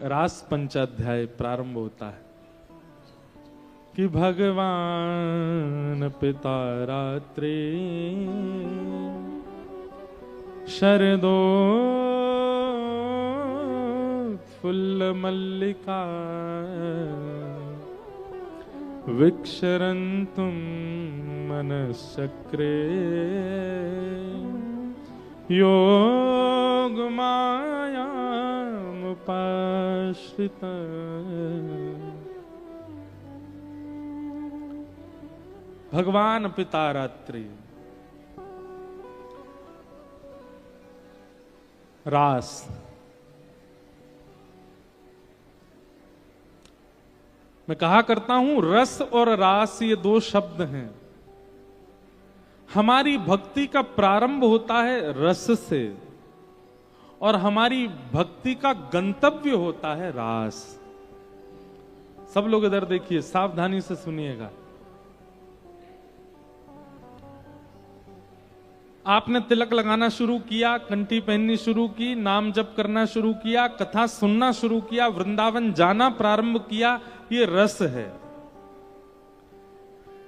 रास पंचाध्याय प्रारंभ होता है कि भगवान पिता रात्रि शरदोत्फुल्ल मल्लिका विक्षरन्तुं मनश्चक्रे योगमायामुपाश्रित। भगवान पिता रात्रि रास मैं कहा करता हूं रस और रास ये दो शब्द हैं। हमारी भक्ति का प्रारंभ होता है रस से और हमारी भक्ति का गंतव्य होता है रास। सब लोग इधर देखिए, सावधानी से सुनिएगा। आपने तिलक लगाना शुरू किया, कंठी पहननी शुरू की, नाम जप करना शुरू किया, कथा सुनना शुरू किया, वृंदावन जाना प्रारंभ किया, ये रस है।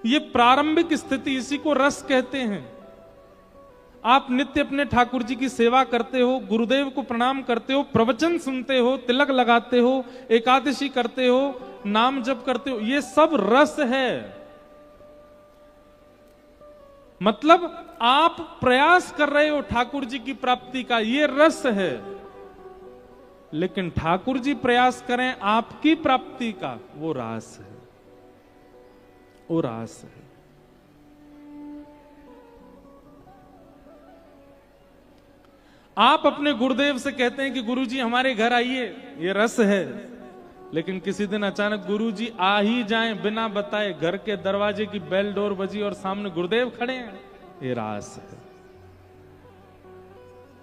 ये प्रारंभिक स्थिति, इसी को रस कहते हैं। आप नित्य अपने ठाकुर जी की सेवा करते हो, गुरुदेव को प्रणाम करते हो, प्रवचन सुनते हो, तिलक लगाते हो, एकादशी करते हो, नाम जप करते हो, ये सब रस है। मतलब आप प्रयास कर रहे हो ठाकुर जी की प्राप्ति का, ये रस है। लेकिन ठाकुर जी प्रयास करें आपकी प्राप्ति का, वो रास है, वो रास है। आप अपने गुरुदेव से कहते हैं कि गुरुजी हमारे घर आइए, ये रस है। लेकिन किसी दिन अचानक गुरुजी आ ही जाएं बिना बताए, घर के दरवाजे की बेल डोर बजी और सामने गुरुदेव खड़े हैं, ये रास है।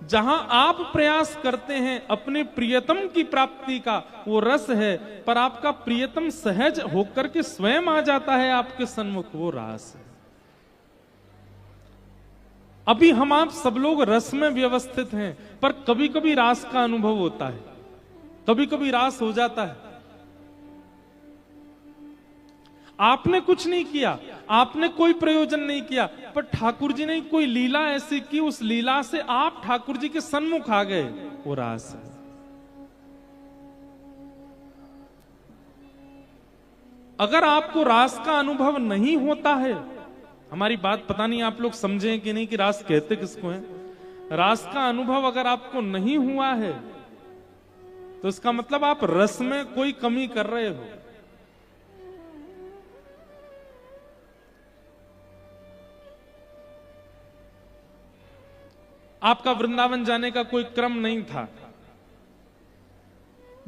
जहां आप प्रयास करते हैं अपने प्रियतम की प्राप्ति का, वो रस है। पर आपका प्रियतम सहज होकर के स्वयं आ जाता है आपके सन्मुख, वो रास है। अभी हम आप सब लोग रस में व्यवस्थित हैं, पर कभी कभी रास का अनुभव होता है, कभी कभी रास हो जाता है। आपने कुछ नहीं किया, आपने कोई प्रयोजन नहीं किया, पर ठाकुर जी ने कोई लीला ऐसी की, उस लीला से आप ठाकुर जी के सन्मुख आ गए, वो रास है। अगर आपको रास का अनुभव नहीं होता है, हमारी बात पता नहीं आप लोग समझें कि नहीं कि रास कहते किसको है। रास का अनुभव अगर आपको नहीं हुआ है तो इसका मतलब आप रस में कोई कमी कर रहे हो। आपका वृंदावन जाने का कोई क्रम नहीं था,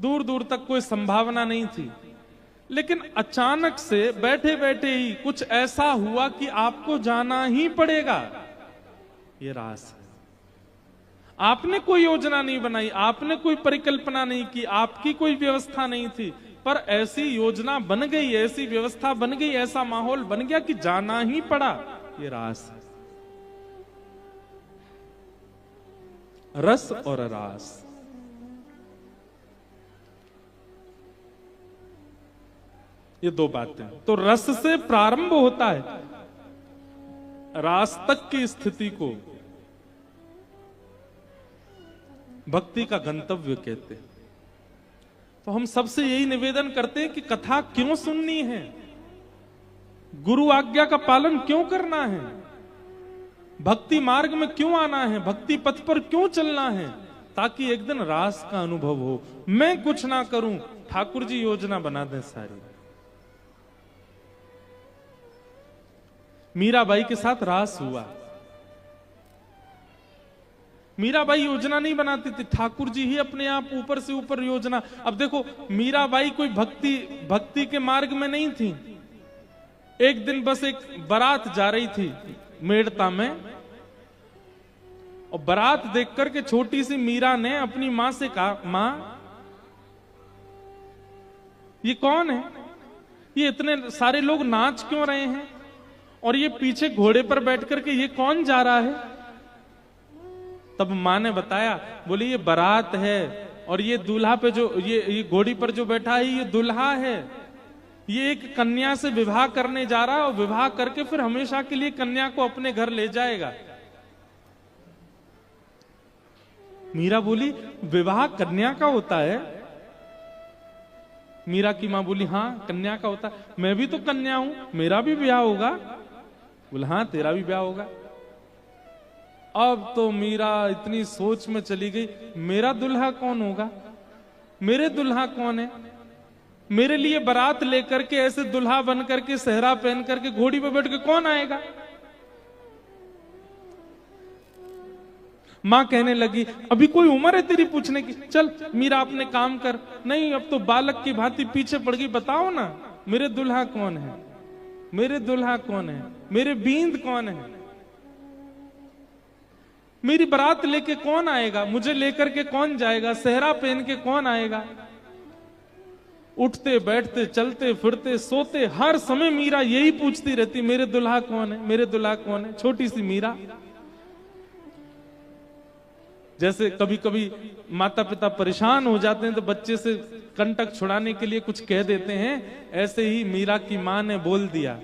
दूर दूर तक कोई संभावना नहीं थी, लेकिन अचानक से बैठे बैठे ही कुछ ऐसा हुआ कि आपको जाना ही पड़ेगा, ये रास है। आपने कोई योजना नहीं बनाई, आपने कोई परिकल्पना नहीं की, आपकी कोई व्यवस्था नहीं थी, पर ऐसी योजना बन गई, ऐसी व्यवस्था बन गई, ऐसा माहौल बन गया कि जाना ही पड़ा, ये रास है। रस और रास, ये दो बातें। तो रस से प्रारंभ होता है, रास तक की स्थिति को भक्ति का गंतव्य कहते हैं। तो हम सबसे यही निवेदन करते हैं कि कथा क्यों सुननी है, गुरु आज्ञा का पालन क्यों करना है, भक्ति मार्ग में क्यों आना है, भक्ति पथ पर क्यों चलना है, ताकि एक दिन रास का अनुभव हो। मैं कुछ ना करूं, ठाकुर जी योजना बना दें सारी। मीराबाई के साथ रास हुआ, मीराबाई योजना नहीं बनाती थी, ठाकुर जी ही अपने आप ऊपर से ऊपर योजना। अब देखो, मीराबाई कोई भक्ति के मार्ग में नहीं थी। एक दिन बस एक बारात जा रही थी मेड़ता में, और बारात देख करके छोटी सी मीरा ने अपनी मां से कहा, मां ये कौन है, ये इतने सारे लोग नाच क्यों रहे हैं, और ये पीछे घोड़े पर बैठ करके ये कौन जा रहा है। तब मां ने बताया, बोली ये बारात है और ये दूल्हा पे जो ये घोड़ी पर जो बैठा है ये दूल्हा है। ये एक कन्या से विवाह करने जा रहा है और विवाह करके फिर हमेशा के लिए कन्या को अपने घर ले जाएगा। मीरा बोली विवाह कन्या का होता है? मीरा की मां बोली हाँ कन्या का होता है, मैं भी तो कन्या हूं, मेरा भी ब्याह होगा। बोले हाँ तेरा भी ब्याह होगा। अब तो मीरा इतनी सोच में चली गई, मेरा दुल्हा कौन होगा, मेरे दुल्हा कौन है, मेरे लिए बारात लेकर के ऐसे दुल्हा बन करके सेहरा पहन करके घोड़ी पे बैठ के कौन आएगा। मां कहने लगी अभी कोई उम्र है तेरी पूछने की, चल मीरा अपने काम कर। नहीं अब तो बालक की भांति पीछे पड़ गई, बताओ ना मेरे दुल्हा कौन है, मेरे दुल्हा कौन है, मेरे बींद कौन है, मेरी बारात लेके कौन आएगा, मुझे लेकर के कौन जाएगा, सेहरा पहन के कौन आएगा। उठते बैठते चलते फिरते सोते हर समय मीरा यही पूछती रहती, मेरे दुल्हा कौन है, मेरे दुल्हा कौन है। छोटी सी मीरा। जैसे कभी कभी माता पिता परेशान हो जाते हैं तो बच्चे से कंटक छुड़ाने के लिए कुछ कह देते हैं, ऐसे ही मीरा की मां ने बोल दिया।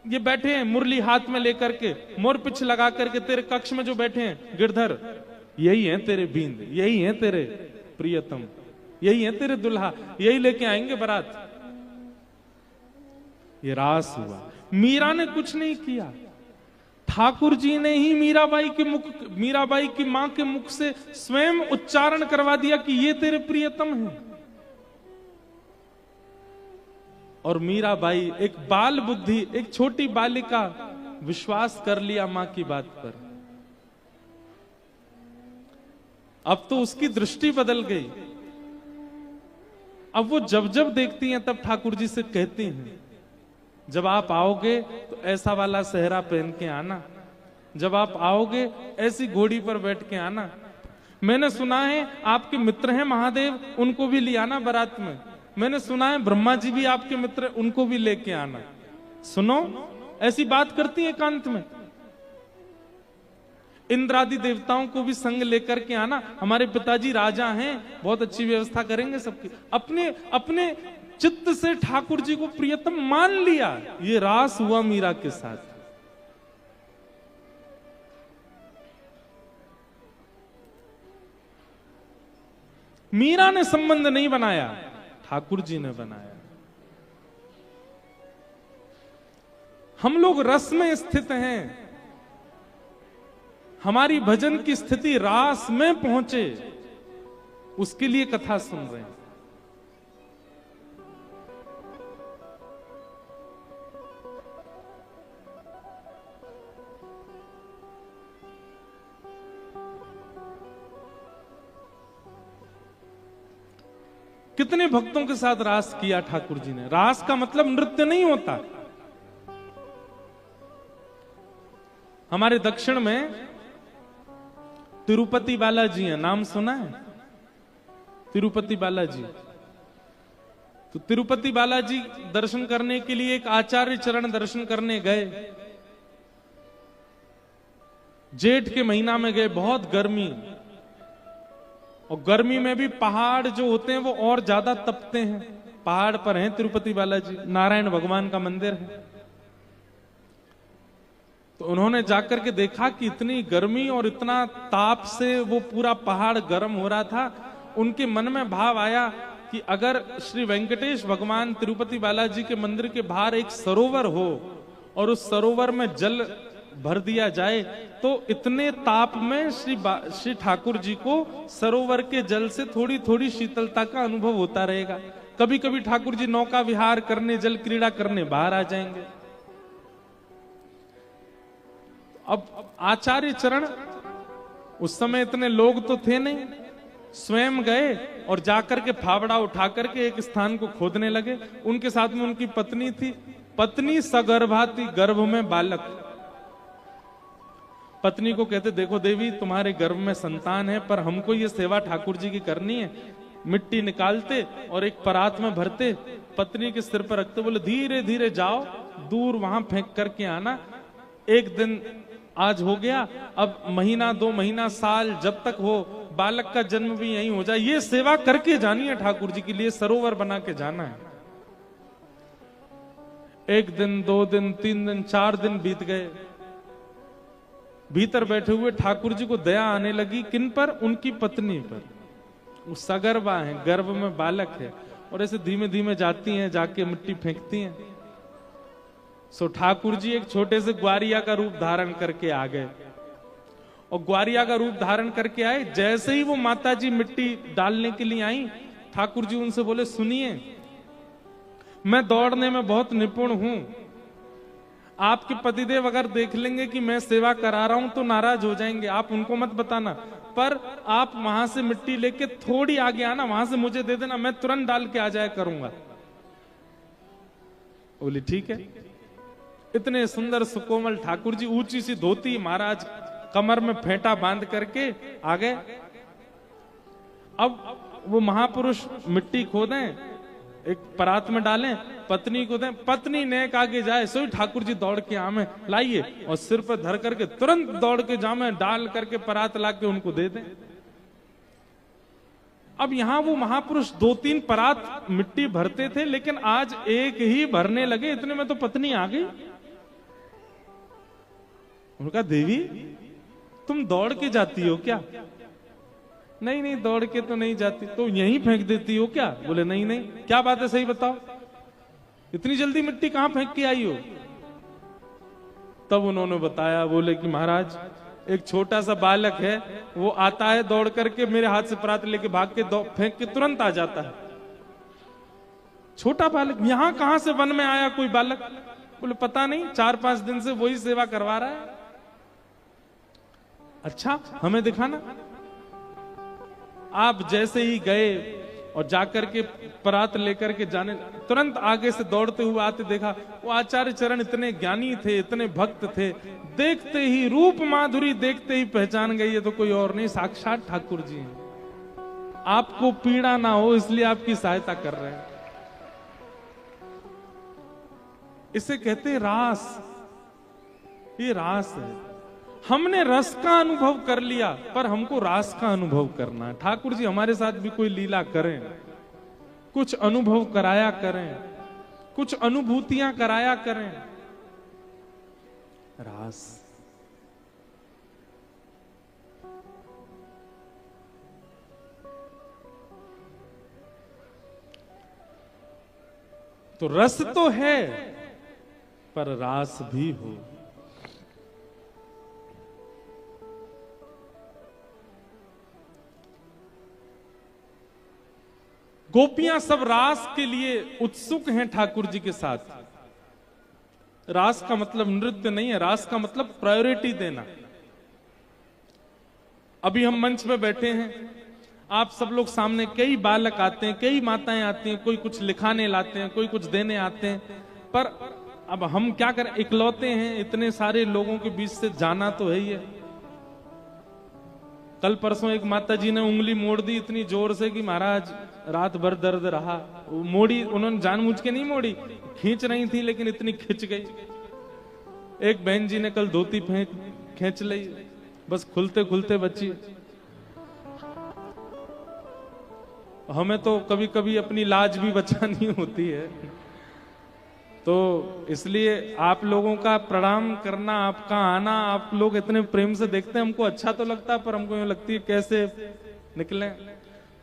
ये बैठे हैं मुरली हाथ में लेकर के, मोर पिछ लगा करके तेरे कक्ष में जो बैठे हैं गिरधर, यही हैं तेरे बींद, यही हैं तेरे प्रियतम, यही हैं तेरे दुल्हा, यही लेके आएंगे बारात। ये रास हुआ। मीरा ने कुछ नहीं किया, ठाकुर जी ने ही मीराबाई की मां के मुख से स्वयं उच्चारण करवा दिया कि ये तेरे प्रियतम हैं। और मीराबाई एक बाल बुद्धि, एक छोटी बालिका, विश्वास कर लिया मां की बात पर। अब तो उसकी दृष्टि बदल गई। अब वो जब जब देखती हैं तब ठाकुर जी से कहती हैं जब आप आओगे तो ऐसा वाला सेहरा पहन के आना, जब आप आओगे ऐसी घोड़ी पर बैठ के आना। मैंने सुना है आपके मित्र हैं महादेव, उनको भी ले आना बारात में। मैंने सुना है ब्रह्मा जी भी आपके मित्र, उनको भी लेके आना। सुनो ऐसी बात करती है एकांत में। इंद्रादि देवताओं को भी संग लेकर के आना, हमारे पिताजी राजा हैं, बहुत अच्छी व्यवस्था करेंगे सबकी। अपने अपने चित्त से ठाकुर जी को प्रियतम मान लिया। ये रास हुआ मीरा के साथ। मीरा ने संबंध नहीं बनाया, ठाकुर जी ने बनाया। हम लोग रस में स्थित हैं, हमारी भजन की स्थिति रास में पहुंचे, उसके लिए कथा सुन रहे हैं। कितने भक्तों के साथ रास किया ठाकुर जी ने। रास का मतलब नृत्य नहीं होता। हमारे दक्षिण में तिरुपति बालाजी है, नाम सुना है? तिरुपति बालाजी। तो तिरुपति बालाजी दर्शन करने के लिए एक आचार्य चरण दर्शन करने गए। जेठ के महीना में गए, बहुत गर्मी, और गर्मी में भी पहाड़ जो होते हैं वो और ज्यादा तपते हैं। पहाड़ पर हैं तिरुपति बालाजी, नारायण भगवान का मंदिर है। तो उन्होंने जाकर के देखा कि इतनी गर्मी और इतना ताप से वो पूरा पहाड़ गर्म हो रहा था। उनके मन में भाव आया कि अगर श्री वेंकटेश भगवान तिरुपति बालाजी के मंदिर के बाहर एक सरोवर हो और उस सरोवर में जल भर दिया जाए तो इतने ताप में श्री ठाकुर जी को सरोवर के जल से थोड़ी थोड़ी शीतलता का अनुभव होता रहेगा। कभी कभी ठाकुर जी नौका विहार करने, जल क्रीड़ा करने बाहर आ जाएंगे। अब आचार्य चरण, उस समय इतने लोग तो थे नहीं, स्वयं गए और जाकर के फावड़ा उठा करके एक स्थान को खोदने लगे। उनके साथ में उनकी पत्नी थी। पत्नी सगर्भा थी, गर्भ में बालक। पत्नी को कहते देखो देवी तुम्हारे गर्भ में संतान है, पर हमको ये सेवा ठाकुर जी की करनी है। मिट्टी निकालते और एक परात में भरते, पत्नी के सिर पर रखते, बोले धीरे धीरे जाओ, दूर वहां फेंक करके आना। एक दिन आज हो गया, अब महीना 2 महीना साल जब तक हो बालक का जन्म भी यहीं हो जाए, ये सेवा करके जानी है ठाकुर जी के लिए, सरोवर बना के जाना है। 1 दिन 2 दिन 3 दिन 4 दिन बीत गए। भीतर बैठे हुए ठाकुर जी को दया आने लगी, किन पर? उनकी पत्नी पर। वो सगर्भा है, गर्भ में बालक है, और ऐसे धीमे धीमे जाती हैं, जाके मिट्टी फेंकती हैं। सो ठाकुर जी एक छोटे से ग्वारिया का रूप धारण करके आ गए, और ग्वारिया का रूप धारण करके आए। जैसे ही वो माता जी मिट्टी डालने के लिए आई, ठाकुर जी उनसे बोले, सुनिए, मैं दौड़ने में बहुत निपुण हूं, आपके पतिदेव अगर देख लेंगे कि मैं सेवा करा रहा हूं तो नाराज हो जाएंगे, आप उनको मत बताना, पर आप वहां से मिट्टी लेके थोड़ी आगे आना, वहां से मुझे दे देना, मैं तुरंत डाल के आ जाया करूंगा। बोली ठीक है। इतने सुंदर सुकोमल ठाकुर जी, ऊंची सी धोती, महाराज कमर में फेंटा बांध करके आ गए। अब वो महापुरुष मिट्टी खोदें, एक परात में डालें, पत्नी को दें, पत्नी नेक आगे जाए, सोई ठाकुर जी दौड़ के आमे लाइए, और सिर पर धर करके तुरंत दौड़ के जामे, डाल करके परात ला के उनको दे दें। अब यहां वो महापुरुष 2-3 परात मिट्टी भरते थे, लेकिन आज एक ही भरने लगे। इतने में तो पत्नी आ गई। उनका, देवी तुम दौड़ के जाती हो क्या? नहीं नहीं, दौड़ के तो नहीं जाती। तो यहीं फेंक देती हो क्या? बोले नहीं नहीं। क्या बात है, सही बताओ, इतनी जल्दी मिट्टी कहां फेंक के आई हो? तब उन्होंने बताया, बोले कि महाराज एक छोटा सा बालक है, वो आता है दौड़ करके, मेरे हाथ से परात लेके भाग के फेंक के तुरंत आ जाता है। छोटा बालक? यहां कहां से वन में आया कोई बालक? बोले पता नहीं, 4-5 दिन से वही सेवा करवा रहा है। अच्छा, हमें दिखाना। आप जैसे ही गए और जाकर के परात लेकर के जाने, तुरंत आगे से दौड़ते हुए आते देखा, वो आचार्य चरण इतने ज्ञानी थे, इतने भक्त थे, देखते ही रूप माधुरी देखते ही पहचान गई, ये तो कोई और नहीं, साक्षात ठाकुर जी हैं। आपको पीड़ा ना हो इसलिए आपकी सहायता कर रहे हैं। इसे कहते हैं रास। ये रास है। हमने रस का अनुभव कर लिया, पर हमको रास का अनुभव करना है। ठाकुर जी हमारे साथ भी कोई लीला करें, कुछ अनुभव कराया करें, कुछ अनुभूतियां कराया करें। रास। तो रस तो है, पर रास भी हो। गोपियां सब रास के लिए उत्सुक हैं ठाकुर जी के साथ। रास का मतलब नृत्य नहीं है, रास का मतलब प्रायोरिटी देना। अभी हम मंच में बैठे हैं, आप सब लोग सामने, कई बालक आते हैं, कई माताएं आती हैं, कोई कुछ लिखाने लाते हैं, कोई कुछ देने आते हैं, पर अब हम क्या करें, इकलौते हैं, इतने सारे लोगों के बीच से जाना तो है ही है। कल परसों एक माता जी ने उंगली मोड़ दी इतनी जोर से कि महाराज रात भर दर्द रहा। मोड़ी उन्होंने जानबूझ के नहीं मोड़ी, खींच रही थी, लेकिन इतनी खिंच गई। एक बहन जी ने कल धोती खींच ली, बस खुलते खुलते बची। हमें तो कभी कभी अपनी लाज भी बचानी होती है, तो इसलिए आप लोगों का प्रणाम करना, आपका आना, आप लोग इतने प्रेम से देखते हैं, हमको अच्छा तो लगता है, पर हमको यूं लगती है कैसे निकले।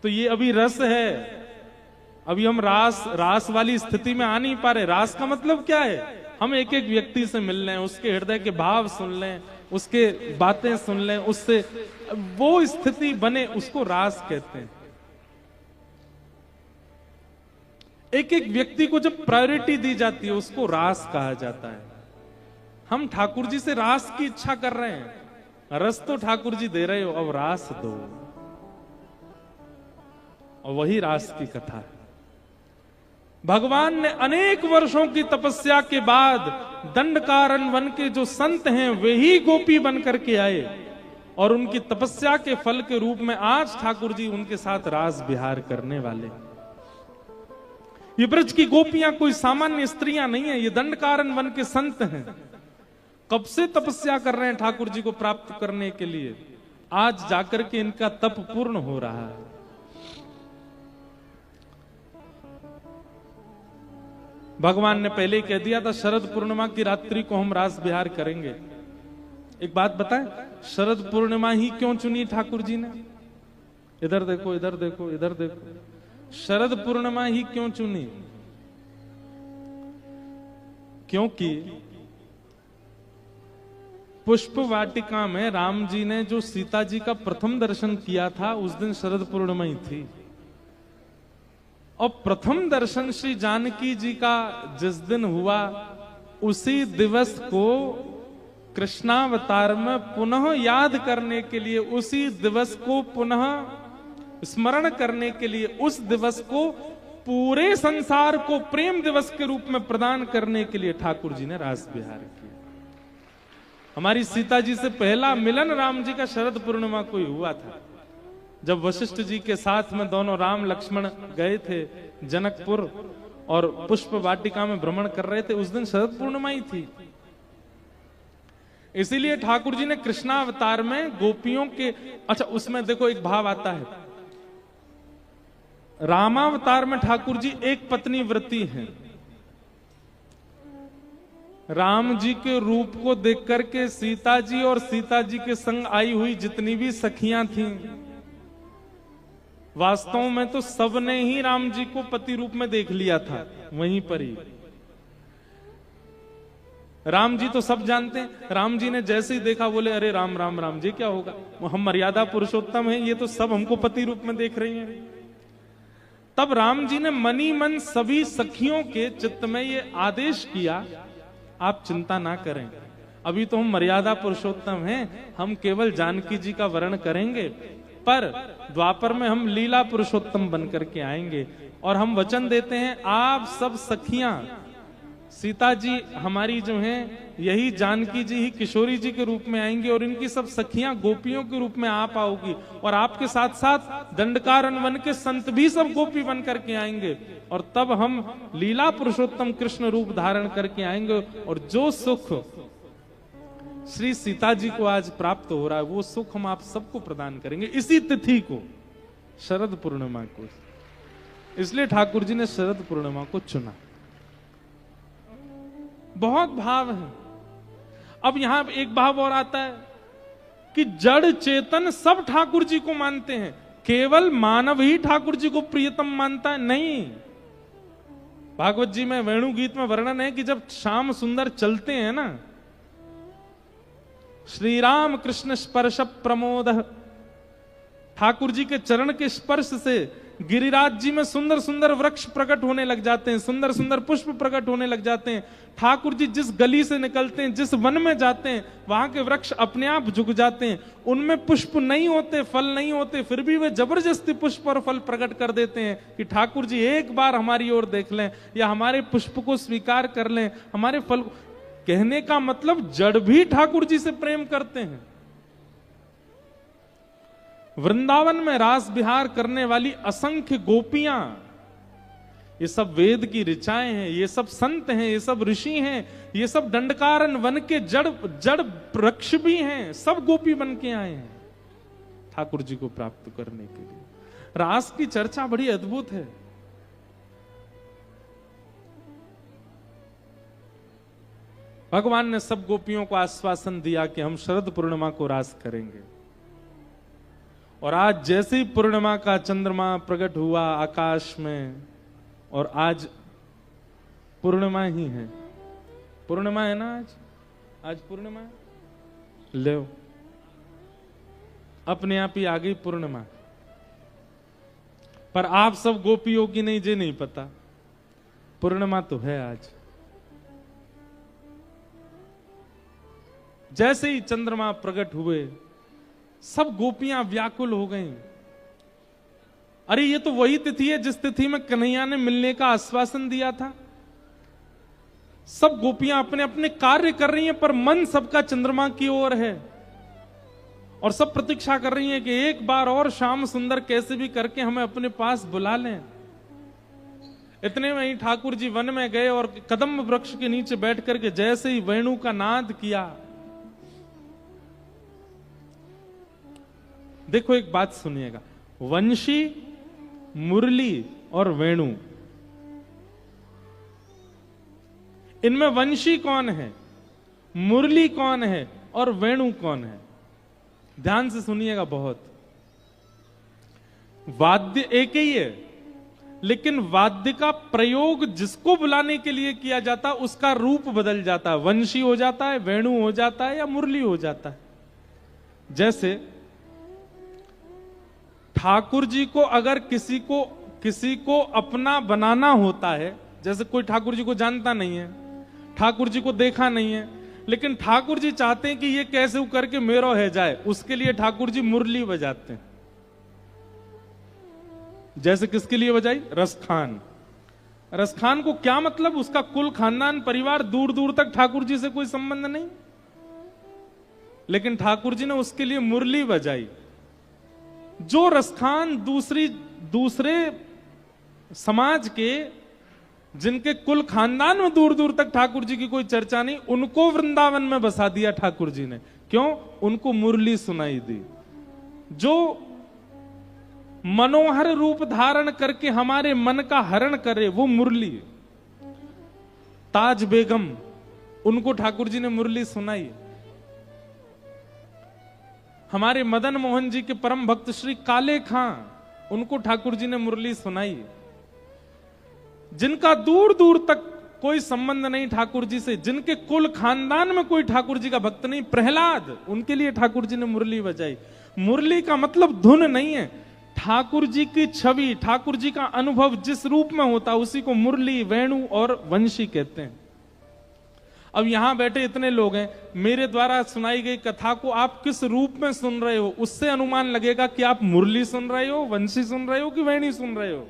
तो ये अभी रस है, अभी हम रास वाली स्थिति में आ नहीं पा रहे। रास का मतलब क्या है? हम एक एक व्यक्ति से मिल लें, उसके हृदय के भाव सुन लें, उसके बातें सुन लें, उससे वो स्थिति बने, उसको रास कहते हैं। एक एक व्यक्ति को जब प्रायोरिटी दी जाती है, उसको रास कहा जाता है। हम ठाकुर जी से रास की इच्छा कर रहे हैं। रस तो ठाकुर जी दे रहे हो, अब रास दो। और वही रास की कथा है। भगवान ने अनेक वर्षों की तपस्या के बाद दंडकारण्य वन के जो संत हैं वे ही गोपी बन करके आए, और उनकी तपस्या के फल के रूप में आज ठाकुर जी उनके साथ रास विहार करने वाले। ये ब्रज की गोपियां कोई सामान्य स्त्रियां नहीं है, ये दंडकारण्य वन के संत हैं। कब से तपस्या कर रहे हैं ठाकुर जी को प्राप्त करने के लिए, आज जाकर के इनका तप पूर्ण हो रहा है। भगवान ने पहले ही कह दिया था शरद पूर्णिमा की रात्रि को हम रास विहार करेंगे। एक बात बताएं, शरद पूर्णिमा ही क्यों चुनी ठाकुर जी ने? इधर देखो, इधर देखो, इधर देखो, शरद पूर्णिमा ही क्यों चुनी? क्योंकि पुष्प वाटिका में राम जी ने जो सीता जी का प्रथम दर्शन किया था उस दिन शरद पूर्णिमा ही थी। और प्रथम दर्शन श्री जानकी जी का जिस दिन हुआ उसी दिवस को कृष्णावतार में पुनः याद करने के लिए, उसी दिवस को पुनः स्मरण करने के लिए, उस दिवस को पूरे संसार को प्रेम दिवस के रूप में प्रदान करने के लिए ठाकुर जी ने रास विहार किया। हमारी सीता जी से पहला मिलन राम जी का शरद पूर्णिमा को ही हुआ था, जब वशिष्ठ जी के साथ में दोनों राम लक्ष्मण गए थे जनकपुर और पुष्प वाटिका में भ्रमण कर रहे थे, उस दिन शरद पूर्णिमा ही थी। इसीलिए ठाकुर जी ने कृष्णावतार में गोपियों के, अच्छा उसमें देखो एक भाव आता है, रामावतार में ठाकुर जी एक पत्नी व्रती हैं। राम जी के रूप को देख करके सीता जी और सीता जी के संग आई हुई जितनी भी सखियां थीं, वास्तव में तो सबने ही राम जी को पति रूप में देख लिया था वहीं पर ही। राम जी तो सब जानते हैं, राम जी ने जैसे ही देखा बोले अरे राम राम राम जी क्या होगा, हम मर्यादा पुरुषोत्तम हैं, ये तो सब हमको पति रूप में देख रही हैं। तब राम जी ने मनी मन सभी सखियों के चित्त में ये आदेश किया, आप चिंता ना करें, अभी तो हम मर्यादा पुरुषोत्तम हैं, हम केवल जानकी जी का वर्ण करेंगे, पर द्वापर में हम लीला पुरुषोत्तम बन करके आएंगे। और हम वचन देते हैं आप सब सखियां, सीता जी हमारी जो हैं यही जानकी जी ही किशोरी जी के रूप में आएंगी और इनकी सब सखियां गोपियों के रूप में आप आओगी, और आपके साथ साथ दंडकारण्य वन के संत भी सब गोपी बन करके आएंगे, और तब हम लीला पुरुषोत्तम कृष्ण रूप धारण करके आएंगे। और जो सुख श्री सीता जी को आज प्राप्त हो रहा है वो सुख हम आप सबको प्रदान करेंगे इसी तिथि को, शरद पूर्णिमा को। इसलिए ठाकुर जी ने शरद पूर्णिमा को चुना। बहुत भाव है। अब यहां एक भाव और आता है कि जड़ चेतन सब ठाकुर जी को मानते हैं, केवल मानव ही ठाकुर जी को प्रियतम मानता है, नहीं। भागवत जी में वेणु गीत में वर्णन है कि जब श्याम सुंदर चलते हैं ना, श्री राम कृष्ण स्पर्श प्रमोद, ठाकुर जी के चरण के स्पर्श से गिरिराज जी में सुंदर सुंदर वृक्ष प्रकट होने लग जाते हैं, सुंदर सुंदर पुष्प प्रकट होने लग जाते हैं। ठाकुर जी जिस गली से निकलते हैं, जिस वन में जाते हैं, वहां के वृक्ष अपने आप झुक जाते हैं। उनमें पुष्प नहीं होते, फल नहीं होते, फिर भी वे जबरदस्ती पुष्प और फल प्रकट कर देते हैं कि ठाकुर जी एक बार हमारी ओर देख लें या हमारे पुष्प को स्वीकार कर लें, हमारे फल। कहने का मतलब जड़ भी ठाकुर जी से प्रेम करते हैं। वृंदावन में रास विहार करने वाली असंख्य गोपियां, ये सब वेद की ऋचाएं हैं, ये सब संत हैं, ये सब ऋषि हैं, ये सब दंडकारण्य वन के जड़ वृक्ष भी हैं, सब गोपी बन के आए हैं ठाकुर जी को प्राप्त करने के लिए। रास की चर्चा बड़ी अद्भुत है। भगवान ने सब गोपियों को आश्वासन दिया कि हम शरद पूर्णिमा को रास करेंगे, और आज जैसे ही पूर्णिमा का चंद्रमा प्रकट हुआ आकाश में, और आज पूर्णिमा ही है, पूर्णिमा है ना, आज पूर्णिमा है, ले अपने आप ही आ गई पूर्णिमा। पर आप सब गोपियों की नहीं, जे नहीं पता पूर्णिमा तो है आज। जैसे ही चंद्रमा प्रकट हुए सब गोपियां व्याकुल हो गईं। अरे ये तो वही तिथि है जिस तिथि में कन्हैया ने मिलने का आश्वासन दिया था। सब गोपियां अपने अपने कार्य कर रही हैं, पर मन सबका चंद्रमा की ओर है, और सब प्रतीक्षा कर रही हैं कि एक बार और श्याम सुंदर कैसे भी करके हमें अपने पास बुला लें। इतने में ही ठाकुर जी वन में गए और कदम वृक्ष के नीचे बैठ करके जैसे ही वेणु का नाद किया, देखो एक बात सुनिएगा, वंशी, मुरली और वेणु, इनमें वंशी कौन है, मुरली कौन है और वेणु कौन है? ध्यान से सुनिएगा बहुत। वाद्य एक ही है, लेकिन वाद्य का प्रयोग जिसको बुलाने के लिए किया जाता है उसका रूप बदल जाता है। वंशी हो जाता है, वेणु हो जाता है या मुरली हो जाता है। जैसे ठाकुर जी को अगर किसी को अपना बनाना होता है, जैसे कोई ठाकुर जी को जानता नहीं है, ठाकुर जी को देखा नहीं है, लेकिन ठाकुर जी चाहते हैं कि ये कैसे करके मेरो है जाए, उसके लिए ठाकुर जी मुरली बजाते हैं। जैसे किसके लिए बजाई? रसखान। रसखान को क्या मतलब? उसका कुल खानदान परिवार दूर दूर तक ठाकुर जी से कोई संबंध नहीं, लेकिन ठाकुर जी ने उसके लिए मुरली बजाई। जो रसखान दूसरे समाज के, जिनके कुल खानदान में दूर दूर तक ठाकुर जी की कोई चर्चा नहीं, उनको वृंदावन में बसा दिया ठाकुर जी ने। क्यों? उनको मुरली सुनाई दी। जो मनोहर रूप धारण करके हमारे मन का हरण करे, वो मुरली। ताज बेगम, उनको ठाकुर जी ने मुरली सुनाई। हमारे मदन मोहन जी के परम भक्त श्री काले खां, उनको ठाकुर जी ने मुरली सुनाई। जिनका दूर दूर तक कोई संबंध नहीं ठाकुर जी से, जिनके कुल खानदान में कोई ठाकुर जी का भक्त नहीं, प्रहलाद, उनके लिए ठाकुर जी ने मुरली बजाई। मुरली का मतलब धुन नहीं है, ठाकुर जी की छवि, ठाकुर जी का अनुभव जिस रूप में होता है उसी को मुरली, वेणु और वंशी कहते हैं। अब यहां बैठे इतने लोग हैं, मेरे द्वारा सुनाई गई कथा को आप किस रूप में सुन रहे हो, उससे अनुमान लगेगा कि आप मुरली सुन रहे हो, वंशी सुन रहे हो कि वेणी सुन रहे हो।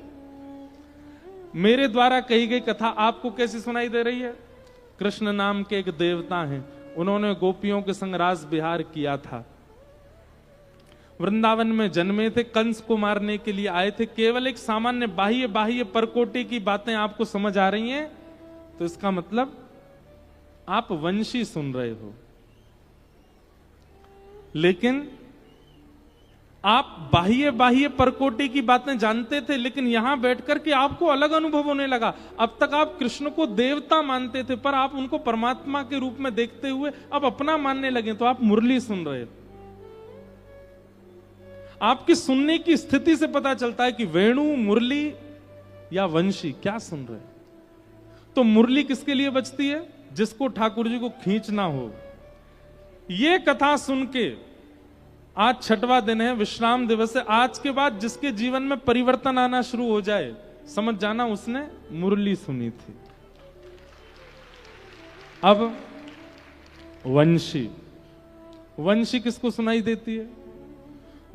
मेरे द्वारा कही गई कथा आपको कैसी सुनाई दे रही है? कृष्ण नाम के एक देवता हैं, उन्होंने गोपियों के संग रास विहार किया था, वृंदावन में जन्मे थे, कंस को मारने के लिए आए थे। केवल एक सामान्य बाह्य परकोटि की बातें आपको समझ आ रही हैं, तो इसका मतलब आप वंशी सुन रहे हो। लेकिन आप बाह्य परकोटि की बातें जानते थे, लेकिन यहां बैठकर के आपको अलग अनुभव होने लगा। अब तक आप कृष्ण को देवता मानते थे, पर आप उनको परमात्मा के रूप में देखते हुए अब अपना मानने लगे, तो आप मुरली सुन रहे थे। आपकी सुनने की स्थिति से पता चलता है कि वेणु, मुरली या वंशी क्या सुन रहे। तो मुरली किसके लिए बजती है? जिसको ठाकुर जी को खींचना हो। यह कथा सुन के, आज छठवां दिन है, विश्राम दिवस है, आज के बाद जिसके जीवन में परिवर्तन आना शुरू हो जाए, समझ जाना उसने मुरली सुनी थी। अब वंशी, वंशी किसको सुनाई देती है?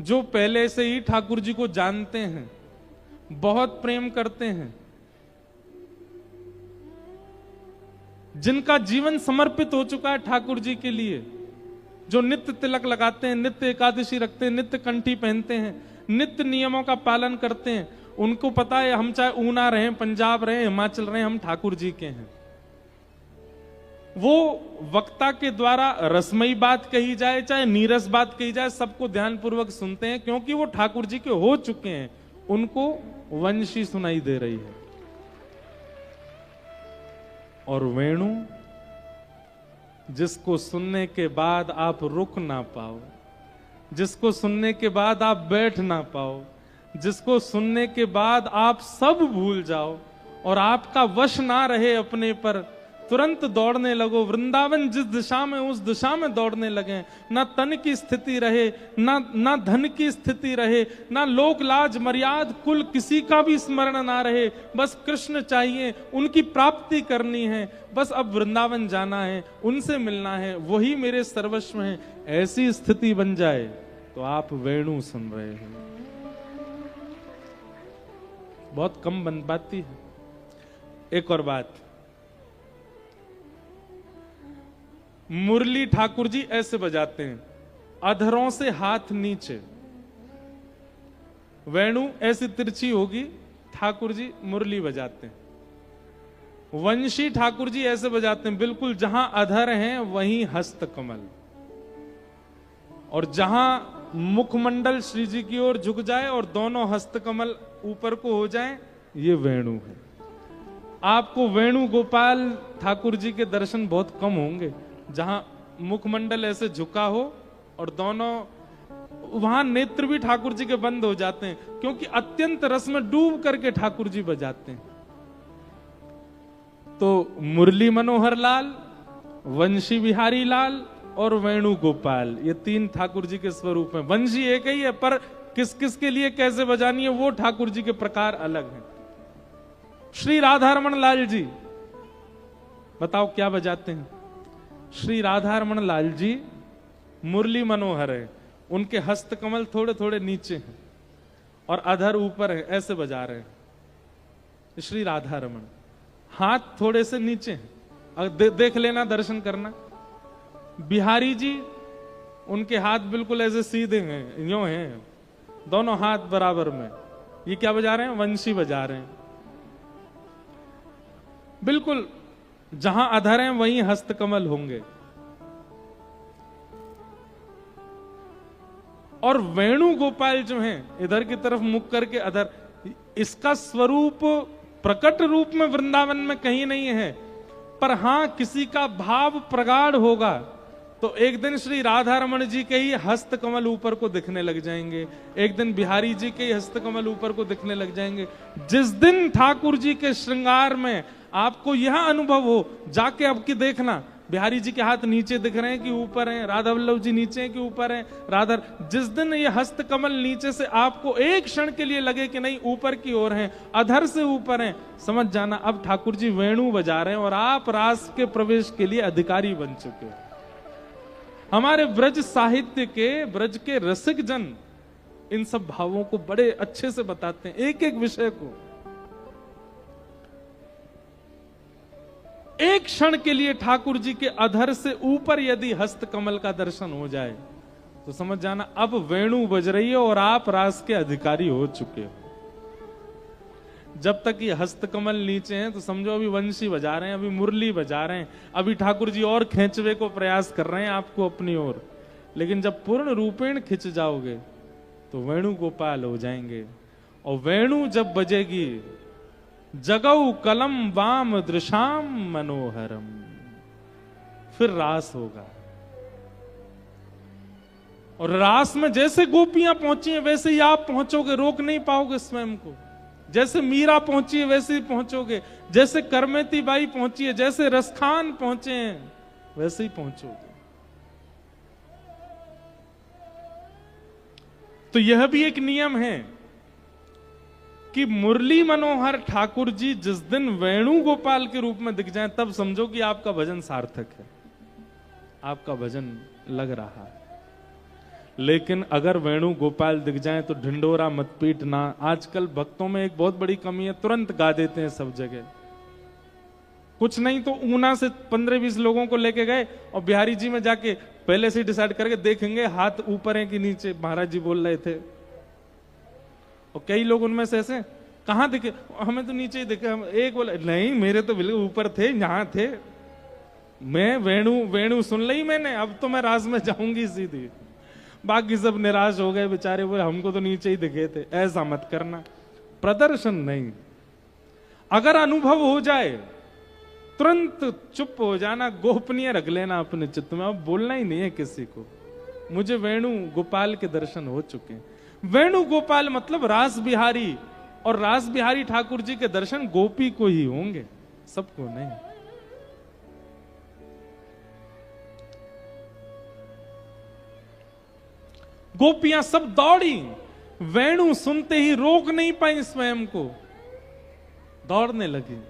जो पहले से ही ठाकुर जी को जानते हैं, बहुत प्रेम करते हैं, जिनका जीवन समर्पित हो चुका है ठाकुर जी के लिए, जो नित्य तिलक लगाते हैं, नित्य एकादशी रखते हैं, नित्य कंठी पहनते हैं, नित्य नियमों का पालन करते हैं। उनको पता है हम चाहे ऊना रहे, पंजाब रहे, हिमाचल रहे, हम ठाकुर जी के हैं। वो वक्ता के द्वारा रसमयी बात कही जाए चाहे नीरस बात कही जाए, सबको ध्यानपूर्वक सुनते हैं, क्योंकि वो ठाकुर जी के हो चुके हैं। उनको वंशी सुनाई दे रही है। और वेणु, जिसको सुनने के बाद आप रुक ना पाओ, जिसको सुनने के बाद आप बैठ ना पाओ, जिसको सुनने के बाद आप सब भूल जाओ और आपका वश ना रहे अपने पर, तुरंत दौड़ने लगो। वृंदावन जिस दिशा में, उस दिशा में दौड़ने लगे। ना तन की स्थिति रहे, ना धन की स्थिति रहे, ना लोक लाज मर्याद कुल किसी का भी स्मरण ना रहे। बस कृष्ण चाहिए, उनकी प्राप्ति करनी है, बस अब वृंदावन जाना है, उनसे मिलना है, वही मेरे सर्वस्व हैं। ऐसी स्थिति बन जाए तो आप वेणु सुन रहे हो। बहुत कम बन पाती है। एक और बात, मुरली ठाकुर जी ऐसे बजाते हैं, अधरों से हाथ नीचे। वेणु ऐसी तिरछी होगी, ठाकुर जी मुरली बजाते हैं। वंशी ठाकुर जी ऐसे बजाते हैं, बिल्कुल जहां अधर हैं वहीं हस्त कमल, और जहां मुखमंडल श्री जी की ओर झुक जाए और दोनों हस्तकमल ऊपर को हो जाएं, ये वेणु है। आपको वेणु गोपाल ठाकुर जी के दर्शन बहुत कम होंगे जहां मुखमंडल ऐसे झुका हो और दोनों, वहां नेत्र भी ठाकुर जी के बंद हो जाते हैं, क्योंकि अत्यंत रस में डूब करके ठाकुर जी बजाते हैं। तो मुरली मनोहर लाल, वंशी बिहारी लाल और वेणु गोपाल, ये तीन ठाकुर जी के स्वरूप हैं। वंशी एक ही है, पर किस किस के लिए कैसे बजानी है वो ठाकुर जी के प्रकार अलग हैं। श्री राधारमण लाल जी बताओ क्या बजाते हैं? श्री राधारमण लाल जी मुरली मनोहर है, उनके हस्तकमल थोड़े थोड़े नीचे हैं और अधर ऊपर है, ऐसे बजा रहे हैं श्री राधारमण। हाथ थोड़े से नीचे हैं, देख लेना, दर्शन करना। बिहारी जी, उनके हाथ बिल्कुल ऐसे सीधे हैं, यूं हैं, दोनों हाथ बराबर में। ये क्या बजा रहे हैं? वंशी बजा रहे हैं। बिल्कुल जहां अधर हैं वहीं हस्तकमल होंगे। और वेणु गोपाल जो हैं, इधर की तरफ मुख करके अधर, इसका स्वरूप प्रकट रूप में वृंदावन में कहीं नहीं है, पर हां किसी का भाव प्रगाढ़ होगा तो एक दिन श्री राधारमण जी के ही हस्तकमल ऊपर को दिखने लग जाएंगे, एक दिन बिहारी जी के ही हस्तकमल ऊपर को दिखने लग जाएंगे। जिस दिन ठाकुर जी के श्रृंगार में आपको यह अनुभव हो, जाके अब की देखना, बिहारी जी के हाथ नीचे दिख रहे हैं कि ऊपर हैं, राधा वल्लभ जी नीचे हैं कि ऊपर हैं, राधा, जिस दिन ये हस्तकमल नीचे से आपको एक क्षण के लिए लगे कि नहीं ऊपर की ओर हैं, अधर से ऊपर हैं, समझ जाना अब ठाकुर जी वेणु बजा रहे हैं और आप रास के प्रवेश के लिए अधिकारी बन चुके हो। हमारे ब्रज साहित्य के, ब्रज के रसिक जन इन सब भावों को बड़े अच्छे से बताते हैं, एक एक विषय को। एक क्षण के लिए ठाकुर जी के अधर से ऊपर यदि हस्तकमल का दर्शन हो जाए तो समझ जाना अब वेणु बज रही है और आप रास के अधिकारी हो चुके हो। जब तक ये हस्तकमल नीचे हैं तो समझो अभी वंशी बजा रहे हैं, अभी मुरली बजा रहे हैं, अभी ठाकुर जी और खींचवे को प्रयास कर रहे हैं आपको अपनी ओर। लेकिन जब पूर्ण रूपेण खिंच जाओगे तो वेणु गोपाल हो जाएंगे। और वेणु जब बजेगी, जगऊ कलम वाम दृशाम मनोहरम, फिर रास होगा। और रास में जैसे गोपियां पहुंची हैं वैसे ही आप पहुंचोगे, रोक नहीं पाओगे स्वयं को। जैसे मीरा पहुंची है वैसे ही पहुंचोगे, जैसे करमेती बाई पहुंची है, जैसे रसखान पहुंचे हैं वैसे ही पहुंचोगे। तो यह भी एक नियम है कि मुरली मनोहर ठाकुर जी जिस दिन वेणु गोपाल के रूप में दिख जाएं तब समझो कि आपका भजन सार्थक है, आपका भजन लग रहा है। लेकिन अगर वेणु गोपाल दिख जाएं तो ढिंडोरा मत पीटना। आजकल भक्तों में एक बहुत बड़ी कमी है, तुरंत गा देते हैं सब जगह। कुछ नहीं तो ऊना से 15-20 लोगों को लेके गए और बिहारी जी में जाके पहले से डिसाइड करके देखेंगे हाथ ऊपर है कि नीचे, महाराज जी बोल रहे थे। और कई लोग उनमें से ऐसे, कहां दिखे? हमें तो नीचे ही दिखे। हम एक बोले नहीं मेरे तो बिल्कुल ऊपर थे, यहां थे, मैं वेणु सुन ली मैंने, अब तो मैं राज में जाऊंगी सीधी। बाकी सब निराश हो गए बेचारे, बोले हमको तो नीचे ही दिखे थे। ऐसा मत करना, प्रदर्शन नहीं। अगर अनुभव हो जाए तुरंत चुप हो जाना, गोपनीय रख लेना अपने चित्त में, अब बोलना ही नहीं है किसी को। मुझे वेणु गोपाल के दर्शन हो चुके हैं। वेणु गोपाल मतलब रास बिहारी, और रास बिहारी ठाकुर जी के दर्शन गोपी को ही होंगे, सबको नहीं। गोपियां सब दौड़ी, वेणु सुनते ही रोक नहीं पाई स्वयं को, दौड़ने लगी।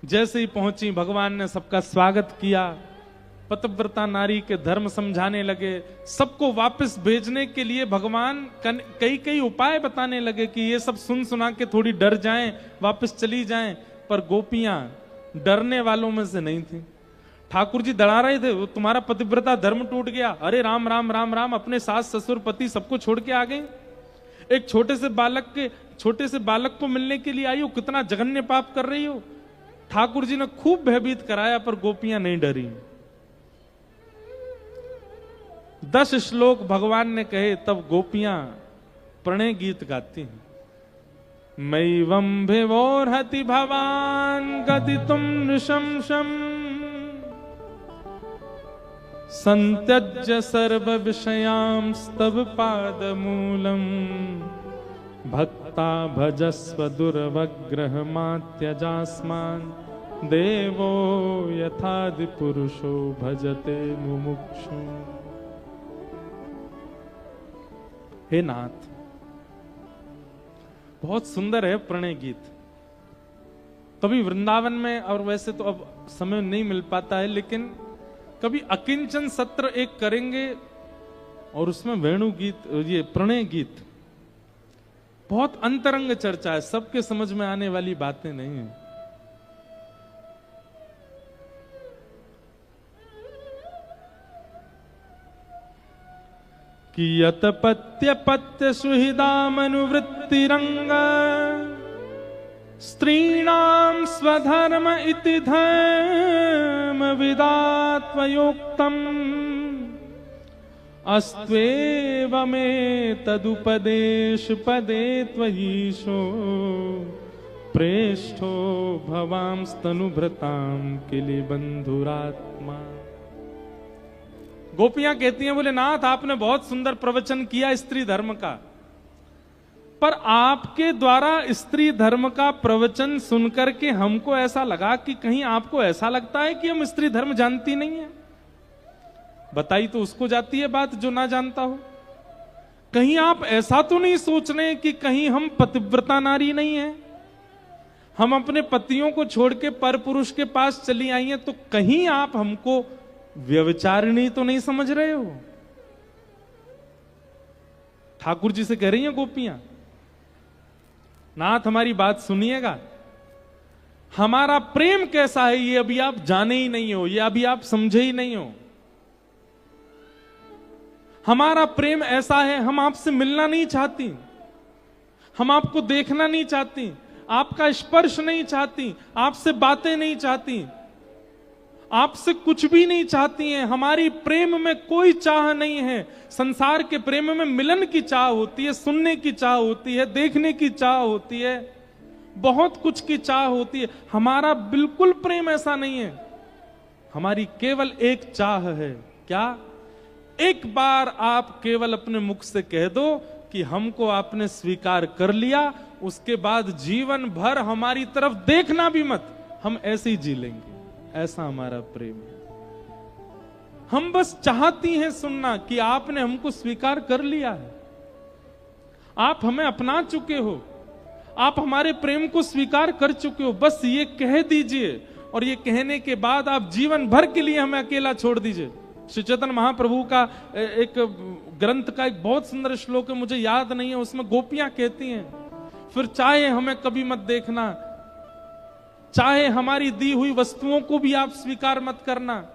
जैसे ही पहुंची भगवान ने सबका स्वागत किया, पतिव्रता नारी के धर्म समझाने लगे, सबको वापस भेजने के लिए भगवान कई कई उपाय बताने लगे कि ये सब सुन सुना के थोड़ी डर जाएं, वापस चली जाएं। पर गोपियां डरने वालों में से नहीं थी। ठाकुर जी डरा रहे थे, वो तुम्हारा पतिव्रता धर्म टूट गया, अरे राम राम राम राम, अपने सास ससुर पति सबको छोड़ के आ गए। एक छोटे से बालक को मिलने के लिए आई हो, कितना जघन्य पाप कर रही हो। ठाकुर जी ने खूब भयभीत कराया पर गोपियां नहीं डरी। 10 श्लोक भगवान ने कहे, तब गोपियां प्रणय गीत गाती हैं। मैवं भिवोर्हति भवान गदितुम नृशंसम् संत्यज्य सर्व विषयांस्तव पादमूलम् भक्ता भजस्व दुर्वग्रहमात्यजास्मान् देवो यथादि पुरुषो भजते मुमुक्षु। हे नाथ, बहुत सुंदर है प्रणय गीत। कभी वृंदावन में, और वैसे तो अब समय नहीं मिल पाता है, लेकिन कभी अकिंचन सत्र एक करेंगे और उसमें वेणु गीत, ये प्रणय गीत, बहुत अंतरंग चर्चा है, सबके समझ में आने वाली बातें नहीं है। कि यत पत्य पत्य सुहृदामनुवृत्तिरंग स्त्रीणां स्वधर्म इति धर्म विदात्वयोक्तम् अस्त्वेवमे तदुपदेश पदे त्वयीशो प्रेष्ठो भवांस्तनुभृतां किले बंधुरात्मा। गोपियां कहती हैं, बोले नाथ, आपने बहुत सुंदर प्रवचन किया स्त्री धर्म का, पर आपके द्वारा स्त्री धर्म का प्रवचन सुनकर के हमको ऐसा लगा कि कहीं आपको ऐसा लगता है कि हम स्त्री धर्म जानती नहीं है। बताई तो उसको जाती है बात जो ना जानता हो। कहीं आप ऐसा तो नहीं सोच रहे कि कहीं हम पतिव्रता नारी नहीं है, हम अपने पतियों को छोड़ के पर पुरुष के पास चली आई हैं, तो कहीं आप हमको व्यभिचारिणी तो नहीं समझ रहे हो? ठाकुर जी से कह रही हैं गोपियां, नाथ हमारी बात सुनिएगा, हमारा प्रेम कैसा है ये अभी आप जाने ही नहीं हो, ये अभी आप समझे ही नहीं हो। हमारा प्रेम ऐसा है, हम आपसे मिलना नहीं चाहती, हम आपको देखना नहीं चाहती, आपका स्पर्श नहीं चाहती, आपसे बातें नहीं चाहती, आपसे कुछ भी नहीं चाहती हैं। हमारी प्रेम में कोई चाह नहीं है। संसार के प्रेम में मिलन की चाह होती है, सुनने की चाह होती है, देखने की चाह होती है, बहुत कुछ की चाह होती है। हमारा बिल्कुल प्रेम ऐसा नहीं है। हमारी केवल एक चाह है, क्या? एक बार आप केवल अपने मुख से कह दो कि हमको आपने स्वीकार कर लिया, उसके बाद जीवन भर हमारी तरफ देखना भी मत, हम ऐसे ही जी लेंगे। ऐसा हमारा प्रेम है। हम बस चाहती हैं सुनना कि आपने हमको स्वीकार कर लिया है, आप हमें अपना चुके हो, आप हमारे प्रेम को स्वीकार कर चुके हो, बस ये कह दीजिए, और ये कहने के बाद आप जीवन भर के लिए हमें अकेला छोड़ दीजिए। श्री चैतन्य महाप्रभु का एक ग्रंथ का एक बहुत सुंदर श्लोक है, मुझे याद नहीं है, उसमें गोपियां कहती हैं, फिर चाहे हमें कभी मत देखना, चाहे हमारी दी हुई वस्तुओं को भी आप स्वीकार मत करना,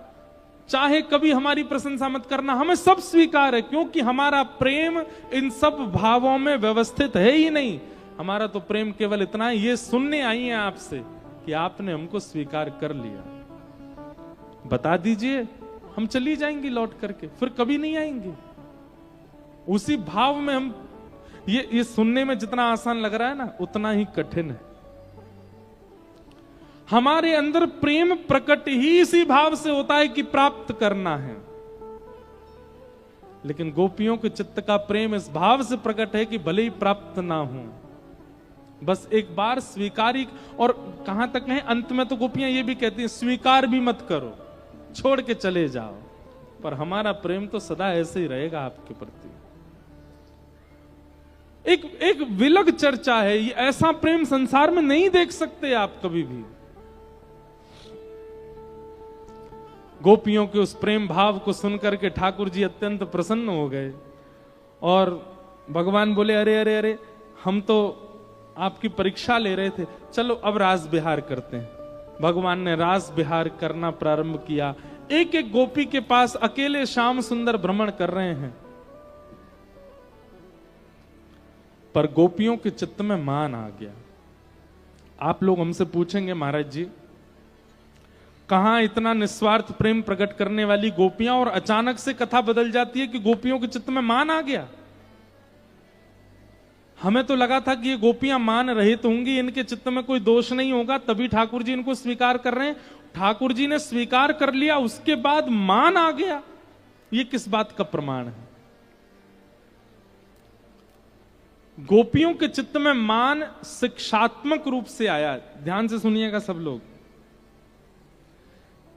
चाहे कभी हमारी प्रशंसा मत करना, हमें सब स्वीकार है, क्योंकि हमारा प्रेम इन सब भावों में व्यवस्थित है ही नहीं। हमारा तो प्रेम केवल इतना है, ये सुनने आई है आपसे कि आपने हमको स्वीकार कर लिया, बता दीजिए, हम चली जाएंगी लौट करके, फिर कभी नहीं आएंगे। उसी भाव में हम, ये सुनने में जितना आसान लग रहा है ना, उतना ही कठिन है। हमारे अंदर प्रेम प्रकट ही इसी भाव से होता है कि प्राप्त करना है, लेकिन गोपियों के चित्त का प्रेम इस भाव से प्रकट है कि भले ही प्राप्त ना हो, बस एक बार स्वीकारी। और कहां तक है, अंत में तो गोपियां ये भी कहती हैं, स्वीकार भी मत करो, छोड़ के चले जाओ, पर हमारा प्रेम तो सदा ऐसे ही रहेगा आपके प्रति। एक विलग चर्चा है, ये ऐसा प्रेम संसार में नहीं देख सकते आप कभी भी। गोपियों के उस प्रेम भाव को सुनकर के ठाकुर जी अत्यंत प्रसन्न हो गए, और भगवान बोले, अरे अरे अरे, हम तो आपकी परीक्षा ले रहे थे, चलो अब रास विहार करते हैं। भगवान ने रास विहार करना प्रारंभ किया। एक एक गोपी के पास अकेले श्याम सुंदर भ्रमण कर रहे हैं, पर गोपियों के चित्त में मान आ गया। आप लोग हमसे पूछेंगे, महाराज जी कहां इतना निस्वार्थ प्रेम प्रकट करने वाली गोपियां, और अचानक से कथा बदल जाती है कि गोपियों के चित्त में मान आ गया। हमें तो लगा था कि ये गोपियां मान रहित होंगी, इनके चित्त में कोई दोष नहीं होगा, तभी ठाकुर जी इनको स्वीकार कर रहे हैं। ठाकुर जी ने स्वीकार कर लिया, उसके बाद मान आ गया। ये किस बात का प्रमाण है? गोपियों के चित्त में मान शिक्षात्मक रूप से आया। ध्यान से सुनिएगा सब लोग।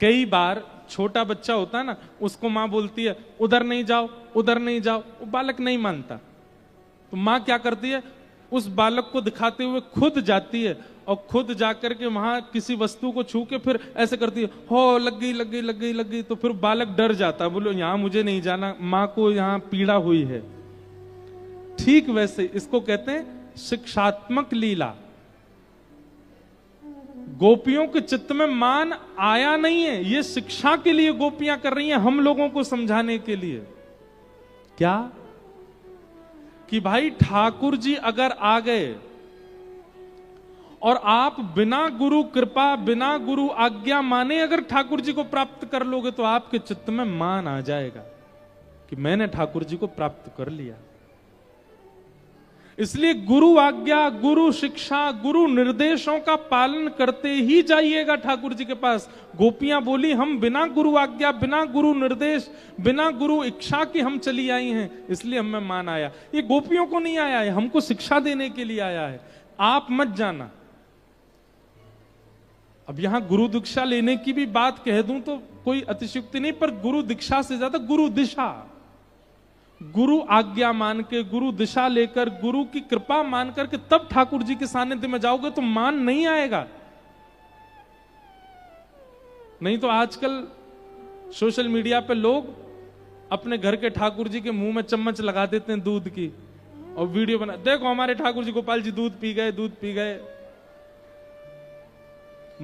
कई बार छोटा बच्चा होता है ना, उसको मां बोलती है उधर नहीं जाओ, उधर नहीं जाओ, वो बालक नहीं मानता, तो मां क्या करती है, उस बालक को दिखाते हुए खुद जाती है और खुद जाकर के वहां किसी वस्तु को छू के फिर ऐसे करती है, हो लग गई लग गई लग गई लग गई, तो फिर बालक डर जाता है, बोलो यहां मुझे नहीं जाना, मां को यहां पीड़ा हुई है। ठीक वैसे इसको कहते हैं शिक्षात्मक लीला। गोपियों के चित्त में मान आया नहीं है, ये शिक्षा के लिए गोपियां कर रही हैं, हम लोगों को समझाने के लिए। क्या? कि भाई ठाकुर जी अगर आ गए और आप बिना गुरु कृपा, बिना गुरु आज्ञा माने अगर ठाकुर जी को प्राप्त कर लोगे, तो आपके चित्त में मान आ जाएगा कि मैंने ठाकुर जी को प्राप्त कर लिया। इसलिए गुरु आज्ञा, गुरु शिक्षा, गुरु निर्देशों का पालन करते ही जाइएगा ठाकुर जी के पास। गोपियां बोली हम बिना गुरु आज्ञा, बिना गुरु निर्देश, बिना गुरु इच्छा की हम चली आई हैं, इसलिए हमें मान आया। ये गोपियों को नहीं आया है, हमको शिक्षा देने के लिए आया है। आप मत जाना। अब यहां गुरु दीक्षा लेने की भी बात कह दूं तो कोई अतिशयोक्ति नहीं, पर गुरु दीक्षा से ज्यादा गुरु दिशा, गुरु आज्ञा मान के, गुरु दिशा लेकर, गुरु की कृपा मान करके तब ठाकुर जी के सानिध्य में जाओगे तो मान नहीं आएगा। नहीं तो आजकल सोशल मीडिया पे लोग अपने घर के ठाकुर जी के मुंह में चम्मच लगा देते हैं दूध की, और वीडियो बना, देखो हमारे ठाकुर जी गोपाल जी दूध पी गए, दूध पी गए।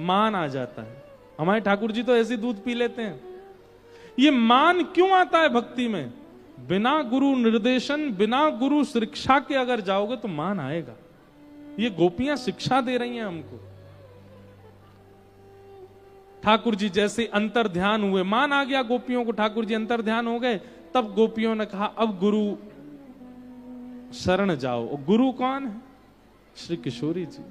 मान आ जाता है। हमारे ठाकुर जी तो ऐसे दूध पी लेते हैं। ये मान क्यों आता है भक्ति में? बिना गुरु निर्देशन, बिना गुरु शिक्षा के अगर जाओगे तो मान आएगा। ये गोपियां शिक्षा दे रही हैं हमको। ठाकुर जी जैसे अंतर ध्यान हुए, मान आ गया गोपियों को, ठाकुर जी अंतर ध्यान हो गए, तब गोपियों ने कहा अब गुरु शरण जाओ। और गुरु कौन है? श्री किशोरी जी।